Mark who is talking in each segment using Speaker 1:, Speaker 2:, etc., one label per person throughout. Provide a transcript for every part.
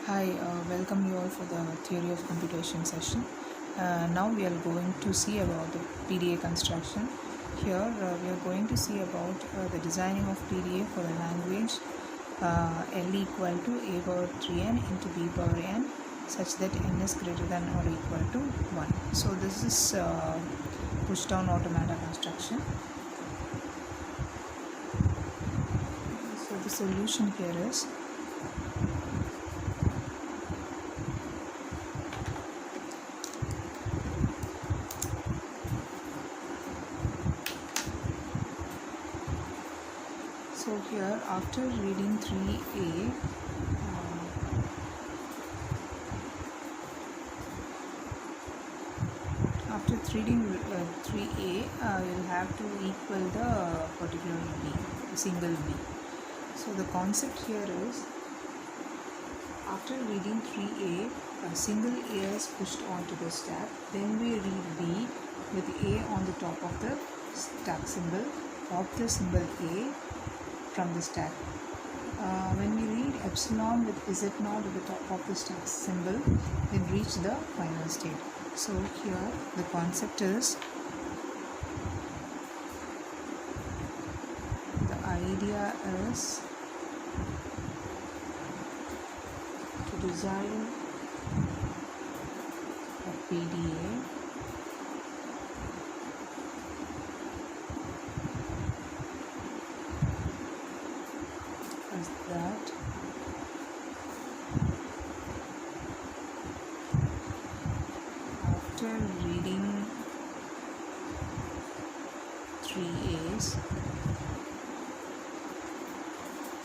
Speaker 1: Hi, welcome you all for the theory of computation session. Now we are going to see about the PDA construction. Here we are going to see about the designing of PDA for the language L equal to a power 3n into b power n such that n is greater than or equal to 1. So this is push down automata construction. So the solution here is so here after reading 3a after reading 3a you'll have to equal the particular b, single b. So the concept here is after reading 3a, a single a is pushed onto the stack, then we read b with a on the top of the stack symbol, pop the symbol a from the stack. When we read epsilon with z0 at the top of the stack symbol, then reach the final state. So here the concept is, the idea is to design a PDA as that after reading 3a's,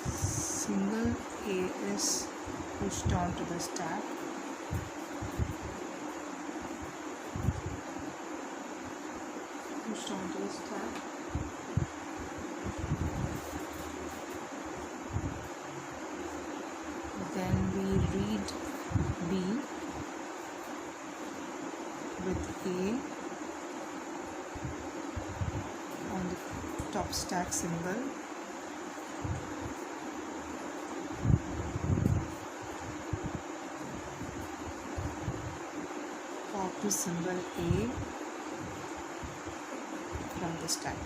Speaker 1: single a is pushed onto the stack, then we read b with a on the top stack symbol, pop the symbol a from the stack.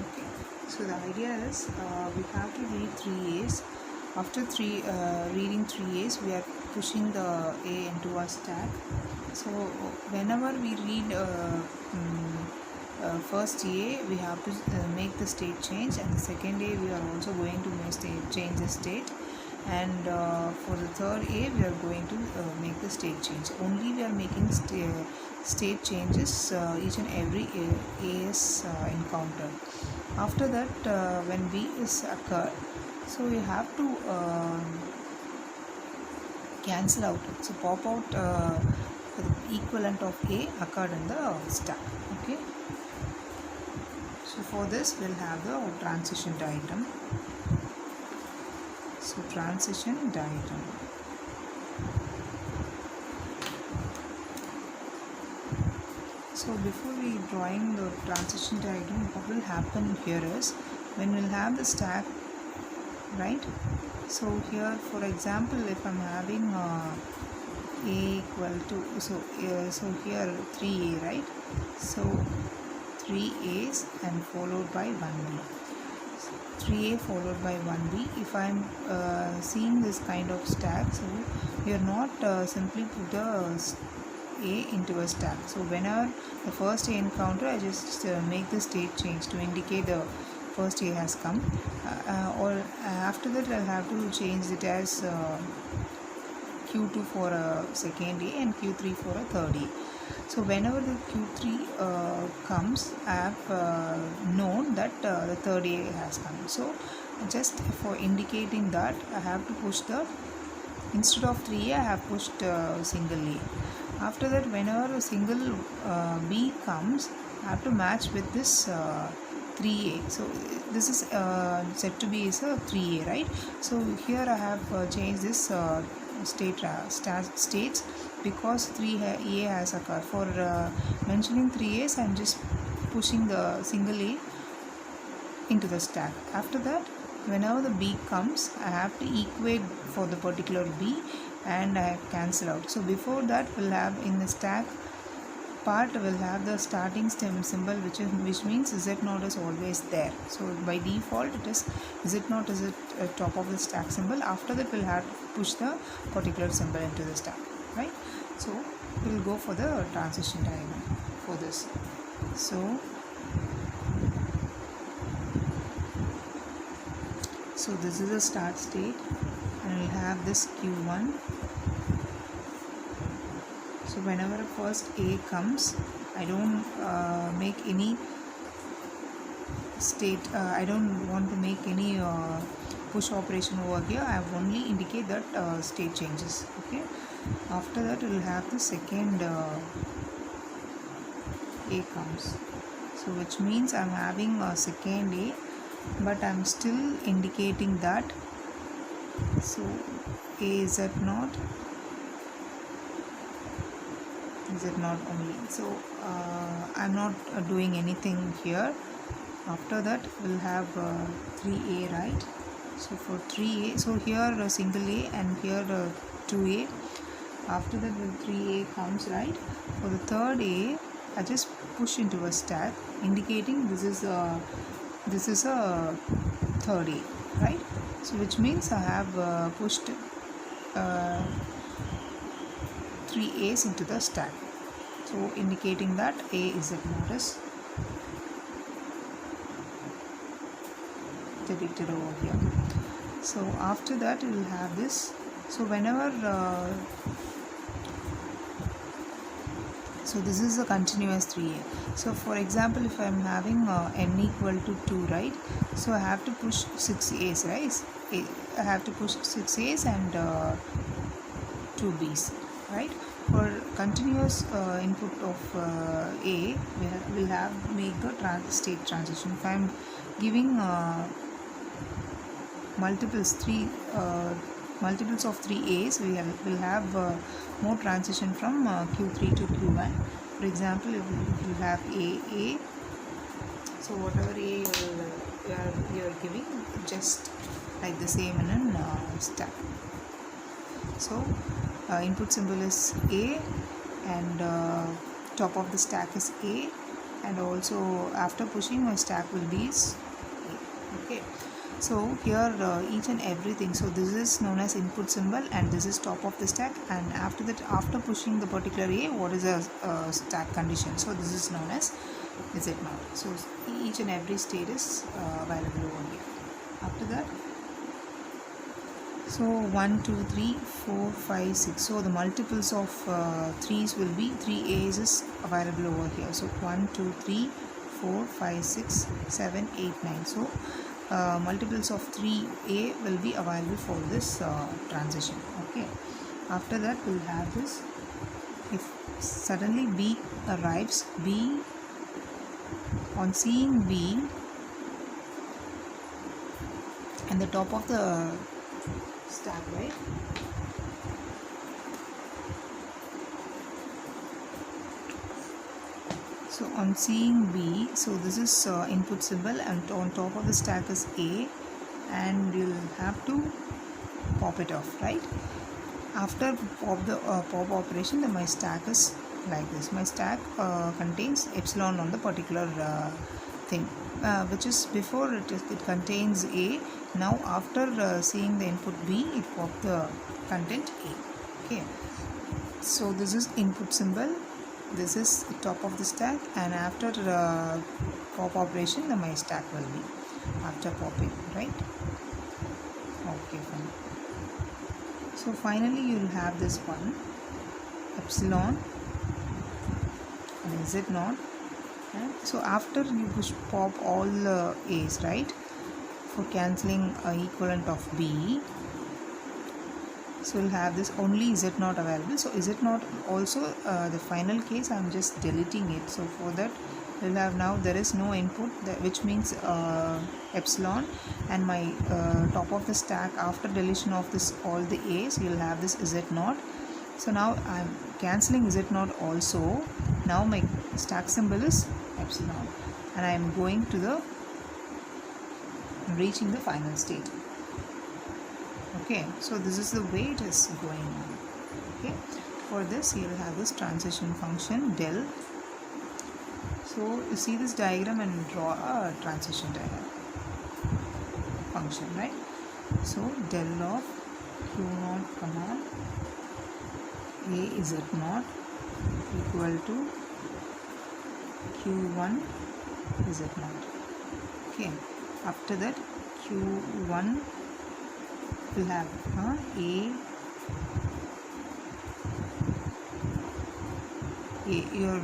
Speaker 1: Okay, so the idea is we have to read 3a's. After reading 3a's, we are pushing the a into a stack. So whenever we read first a, we have to make the state change, and the second a we are also going to change the state, and for the third a we are going to make the state change. Only we are making state changes each and every a is encountered. After that when b is occurred, so we have to cancel out, so pop out the equivalent of a occurred in the stack. Okay, so for this we'll have the transition diagram. So transition diagram. So before we drawing the transition diagram, what will happen here is, when we'll have the stack, right? So here for example, if I'm having a equal to, so here 3a, right? So 3a's and followed by 1b. 3a followed by 1b. If I'm seeing this kind of stack, so we are not simply put the a into a stack. So whenever the first a encounter, I just make the state change to indicate the first a has come, or after that I'll have to change it as q2 for a second a and q3 for a third a. So whenever the q3 comes, I have known that the third a has come. So just for indicating that, I have to push the, instead of 3a I have pushed single a. After that, whenever a single b comes, I have to match with this 3a. So this is said to be is a 3a, right? So here I have changed this states because 3a has occurred. For mentioning 3a's, I am just pushing the single a into the stack. After that, whenever the b comes, I have to equate for the particular b and I cancel out. So before that, we'll have in the stack part, will have the starting stem symbol, which means z0 is always there. So by default it is z0 is at top of the stack symbol. After that, we'll have to push the particular symbol into the stack, right? So we'll go for the transition diagram for this. So this is the start state, and we'll have this q1. So whenever first a comes, I don't make any state, I don't want to make any push operation over here. I have only indicate that state changes. Okay, after that we'll have the second a comes, so which means I'm having a second a, but I'm still indicating that, so a is at not only. So I'm not doing anything here. After that, we'll have 3a, right? So for 3a, so here a single a and here 2a. After that, when 3a comes, right? For the third a, I just push into a stack, indicating this is a third a, right? So which means I have pushed 3 a's into the stack, so indicating that a is at notice depicted over here. So after that, we will have this. So whenever so this is a continuous 3a. So for example, if I am having n equal to 2, right? So I have to push 6 a's, right? I have to push 6 a's and 2 b's, right? For continuous input of a, we'll have make the state transition. If I am giving multiples of 3 a's, we will have more transition from q3 to q1. For example, if you have a, so whatever a you are giving, just like the same in a stack. So input symbol is a, and top of the stack is a, and also after pushing, my stack will be a. Okay, so here each and everything, so this is known as input symbol and this is top of the stack, and after that, after pushing the particular a, what is the stack condition, so this is known as z0. So each and every state is available over here. After that, so 1 2 3 4 5 6, so the multiples of 3's will be 3 a's is available over here. So 1 2 3 4 5 6 7 8 9, so multiples of 3a will be available for this transition. Okay, after that, we'll have this. If suddenly b arrives, b, on seeing b and the top of the stack, right? So on seeing b, so this is input symbol, and on top of the stack is a, and you'll have to pop it off, right? After pop operation, then my stack is like this. My stack contains epsilon on the particular thing, which is before it contains a. Now after seeing the input b, it popped the content a. Okay, so this is input symbol, this is top of the stack, and after pop operation, then my stack will be after popping, right? Okay, fine. So finally, you will have this one, epsilon and z0. So after you push pop all the a's, right, for cancelling equivalent of b, so we'll have this only z0 available. So z0 also the final case, I'm just deleting it. So for that, we'll have now there is no input, which means epsilon, and my top of the stack, after deletion of this all the a's, you'll have this z0. So now I'm cancelling z0 also. Now my stack symbol is epsilon, and I am going to the reaching the final state. Okay, so this is the way it is going on. Okay, for this you will have this transition function del. So you see this diagram and draw a transition diagram function, right? So del of q0 comma a z naught equal to q1 z naught. Okay, after that q1 will have your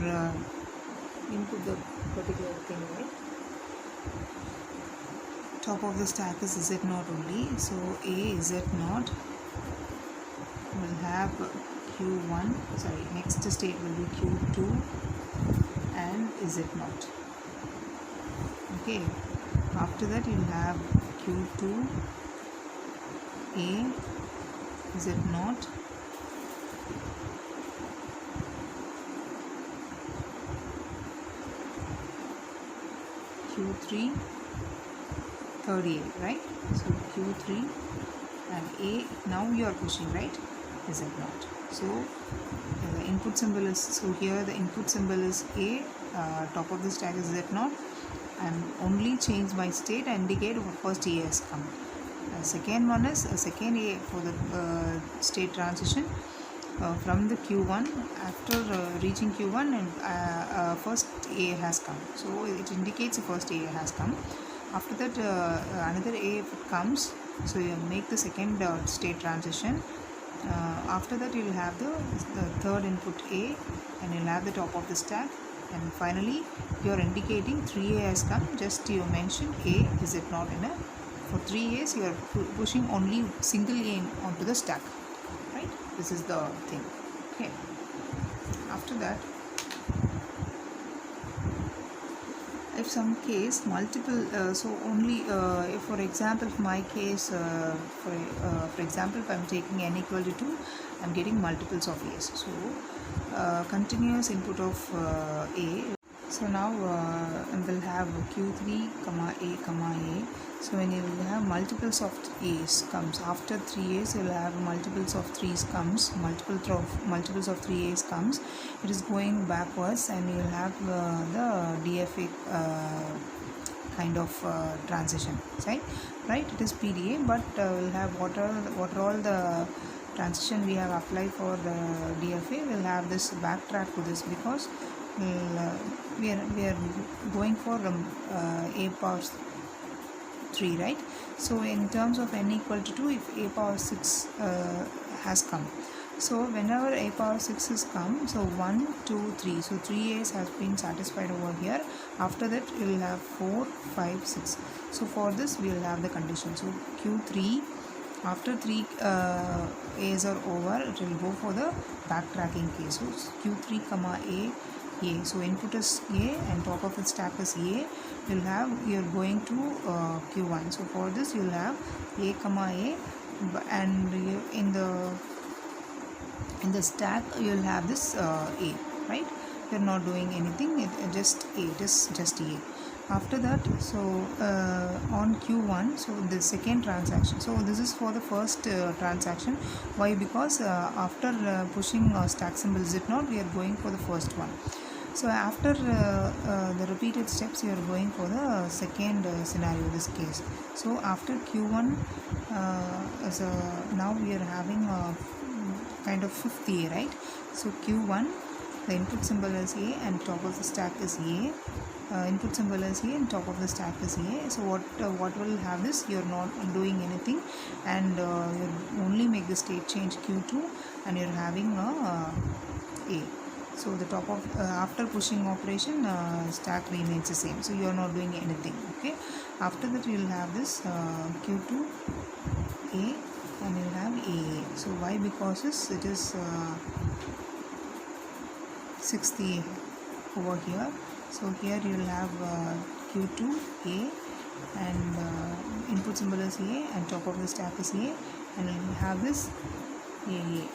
Speaker 1: input the particular thing, right? Top of the stack is z naught only, so a z naught will have q1, sorry, next state will be q2 and z naught. Okay, after that you will have q2 a z naught q3 third a, right? So q3 and a, now you are pushing, right? Z naught. So the input symbol is, so here the input symbol is a, top of the stack is z naught, and only change my state and indicate first a has come. Second one is second a for the state transition from the q1. After reaching q1 and first a has come, so it indicates the first a has come. After that another a comes, so you make the second state transition. After that you will have the third input a, and you will have the top of the stack, and finally you are indicating 3a has come. Just you mention a is it not enough. For 3a's you are pushing only single a onto the stack, right? This is the thing. Okay, after that, if some case multiple, so only if for example my case for example if I am taking n equal to 2, I am getting multiples of a's. So continuous input of a. So now we'll have q3 comma a. So when you will have multiples of a's comes after 3a's, you will have multiples of 3's comes, multiples of 3a's comes. It is going backwards, and you will have the DFA kind of transition, right? It is PDA, but we'll have what are all the transition we have applied for the DFA. We'll have this backtrack to this, because we are going for a power 3, right? So in terms of n equal to 2, if a power 6 has come, so whenever a power 6 has come, so 1 2 3, so 3a's has been satisfied over here. After that you will have 4 5 6. So for this we will have the condition. So q3, after 3 a's are over, it will go for the backtracking case. So q3 comma a. So input is a and top of the stack is a. You'll have, you're going to q1. So for this you will have a comma a, and you, in the stack you will have this a, right? You're not doing anything, just a, it is just a. After that, so on q1, so the second transaction, so this is for the first transaction. Why? Because after pushing stack symbol z naught, we are going for the first one. So after the repeated steps, you are going for the second scenario, this case. So after q1, so now we are having a kind of fifth a, right? So q1, the input symbol is a and top of the stack is a. Input symbol is a and top of the stack is a. So what will have this? You are not doing anything, and you only make the state change q2, and you are having a. So the top of after pushing operation, stack remains the same. So you are not doing anything. Okay. After that you will have this q2 a, and you will have a. So why? Because it is 6th a over here. So here you will have q2 a, and input symbol is a and top of the stack is a, and you will have this a.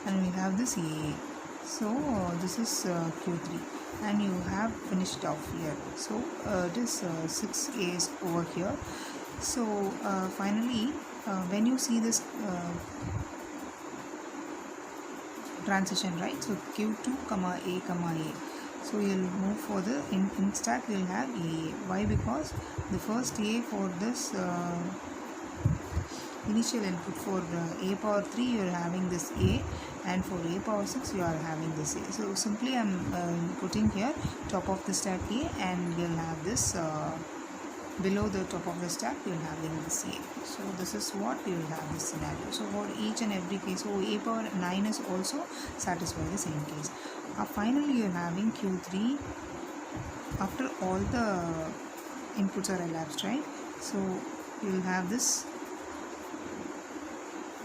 Speaker 1: And we have this a. So this is q3. and you have finished off here. So it is 6 A's over here. So finally, when you see this transition, right? So Q2 comma A comma A. So you'll move for the in stack you'll have A. Why? Because the first A for this initial input for A power 3 you are having this A, and for A power 6 you are having this A. So simply I am putting here top of the stack A, and you'll have this below the top of the stack you'll having this A. So this is what you'll have this scenario. So for each and every case, so A power 9 is also satisfy the same case. Finally you're having Q3 after all the inputs are elapsed, right? So you'll have this,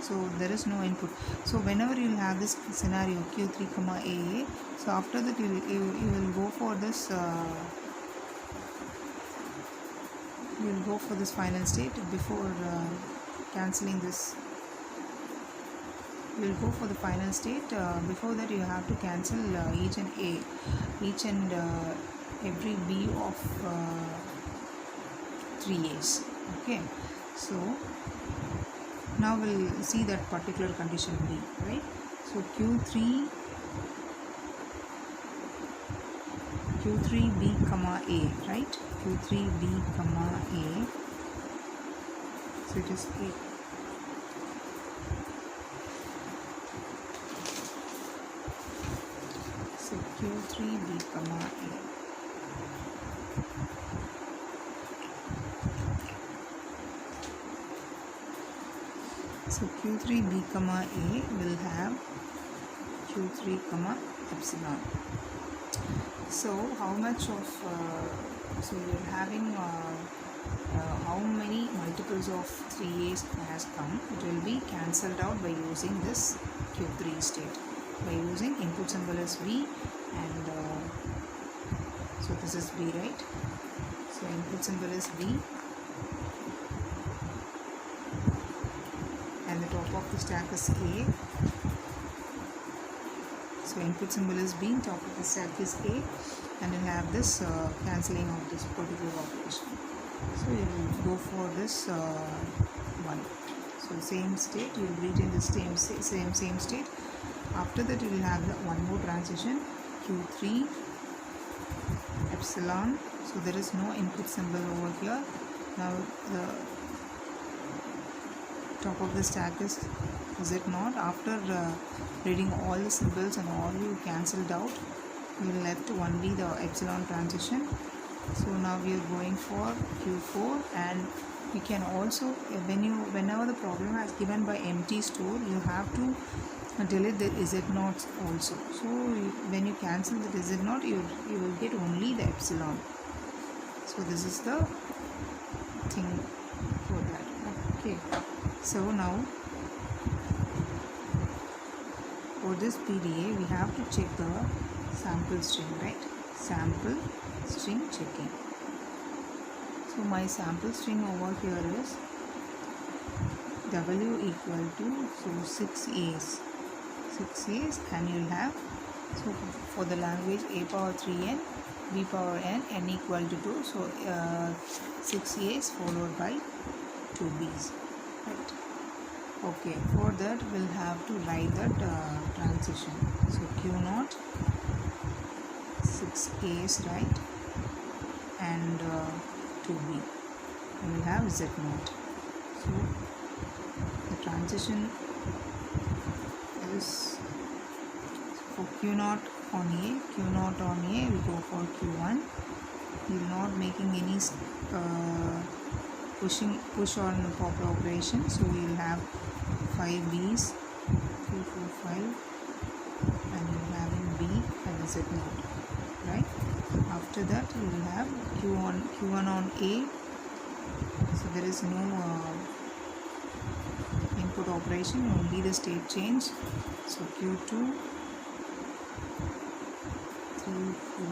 Speaker 1: so there is no input. So whenever you will have this scenario Q3 comma A, so after that you will go for this you will go for this final state before cancelling this. You will go for the final state. Before that you have to cancel each and every B of 3 A's. Okay, so now we'll see that particular condition B, right? So Q3 B comma A, right? Q3 B comma A, so it is A. So Q3 B comma A. So Q3 B comma A will have Q3 comma epsilon. So how much of so you're having how many multiples of 3A's has come? It will be cancelled out by using this Q3 state, by using input symbol as B, and so this is B, right? So input symbol is B, and the top of the stack is A. So input symbol is B, top of the stack is A, and you'll have this cancelling of this particular operation. So you will go for this one. So same state, you will reach in the same state. After that you will have the one more transition, Q3 epsilon. So there is no input symbol over here. Now the top of the stack is it not? After reading all the symbols and all you cancelled out, you will left only the epsilon transition. So now we are going for Q4, and you can also, whenever the problem has given by empty store, you have to delete the Z naughts also. So when you cancel the Z naught, you will get only the epsilon. So this is the thing for that. Okay, so now for this PDA we have to check the sample string, right? Sample string checking. So my sample string over here is W equal to 6 A's, and you'll have, so for the language A power 3n, B power n equal to 2, so 6 A's followed by 2 B's, right? Okay, for that we'll have to write that transition. So Q0 6 A's, right, and 2B, and we'll have Z naught. So the transition is for Q0 on A, we go for Q1. We're not making any push or pop operation, so we'll have 5 B's, 2, 4, 5, and we're having B and Z naught, right? After that we will have Q1 on A, so there is no input operation, only the state change. So Q2, 3, 4,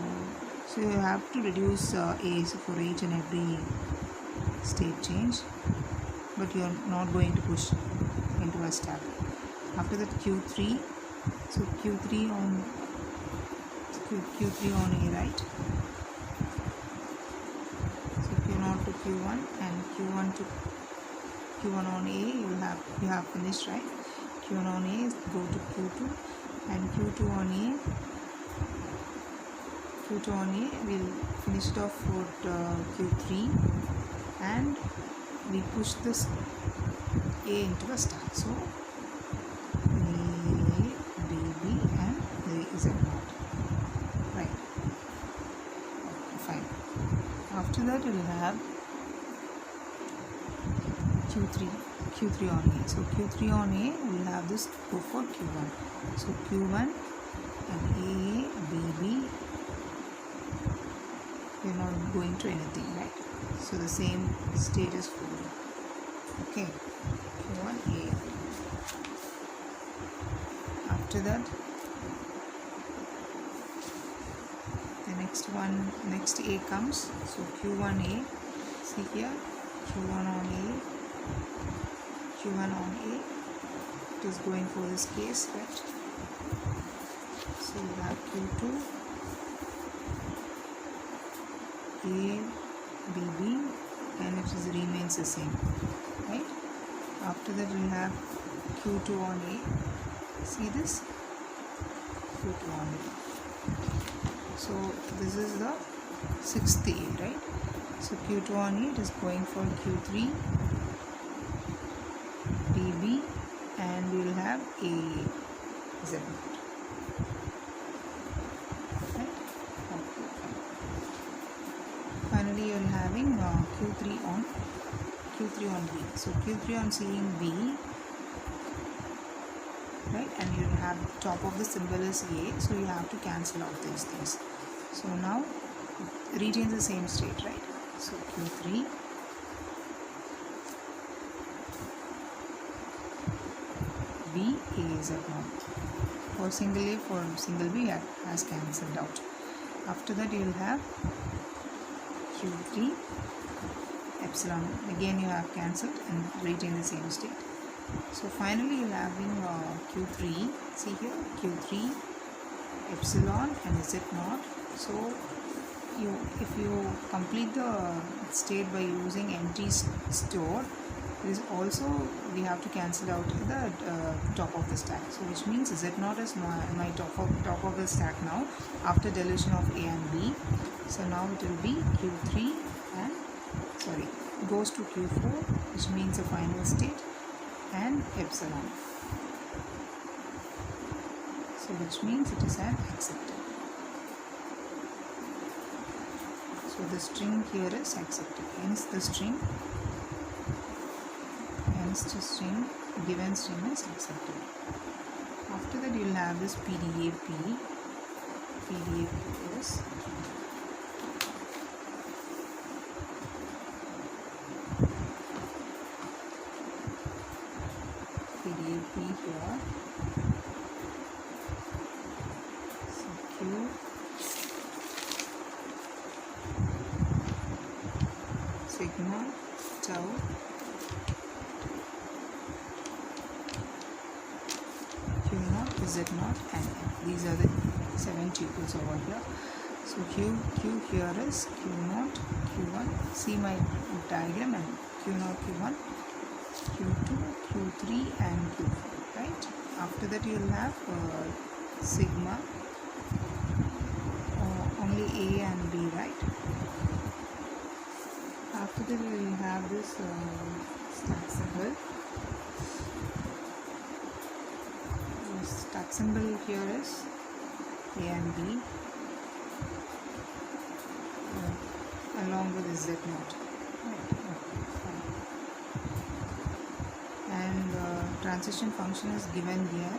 Speaker 1: so you have to reduce A's for each and every state change, but you are not going to push into a stack. After that Q3, so Q3 Q3 on A, right? So Q0 to Q1 and Q1 to Q1 on A, you have finished, right? Q1 on A, go to Q2 and Q2 on A. Q2 on A, we'll finish it off with Q3 and we push this A into a stack. So A, B, B and A is not. Right. Okay, fine. After that we'll have Q3 on A. So Q3 on A, we'll have this go for Q1. So Q1 and A, B, B, we're not going to anything, right? So the same state is following. Okay, Q1, A. After that, the next A comes. So Q1A, see here, Q1 on A. Q1 on A, it is going for this case, right? So we have Q2, A, B, B, and it remains the same, right? After that we have Q2 on A. See this? Q2 on A. So this is the sixth A, right? So Q2 on A, it is going for Q3, BB, and we will have A, Z. Right? Okay. Finally, you are having Q3 on B. So Q3 on seeing B, right? And you have top of the symbol is A, so you have to cancel out these things. So now it retains the same state, right? So Q3. B, A is at 1. For single A, for single B has cancelled out. After that you will have Q3 epsilon. Again you have cancelled and retain the same state. So finally you will having Q3. See here, Q3 epsilon and Z0. So if you complete the state by using empty store, is also we have to cancel out the top of the stack. So which means Z0 is my top of the stack now after deletion of A and B. So now it will be Q3 and goes to Q4, which means the final state, and epsilon. So which means it is an accepted. So the string here is accepted. Hence the string. Given string is accepted. After that you will have this PDAP. PDAP is PDAP here. So Q, sigma, tau, Z0 and M. These are the 7 tuples over here. So Q here is Q0, Q1. See my diagram, and Q0, Q1, Q2, Q3 and Q4, right? After that you will have sigma, only A and B, right? After that we will have this stack symbol. Stack symbol here is A and B along with Z0. And transition function is given here.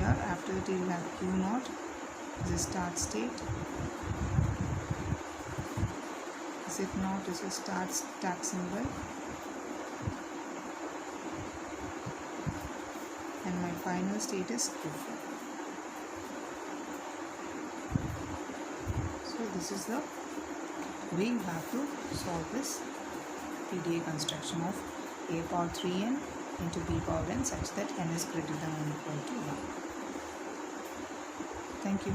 Speaker 1: After that you will have Q0, the start state. Z0 is a start stack symbol. And my final state is Q4. So this is the way you have to solve this PDA construction of A power 3n into B power n such that n is greater than or equal to 1. Thank you.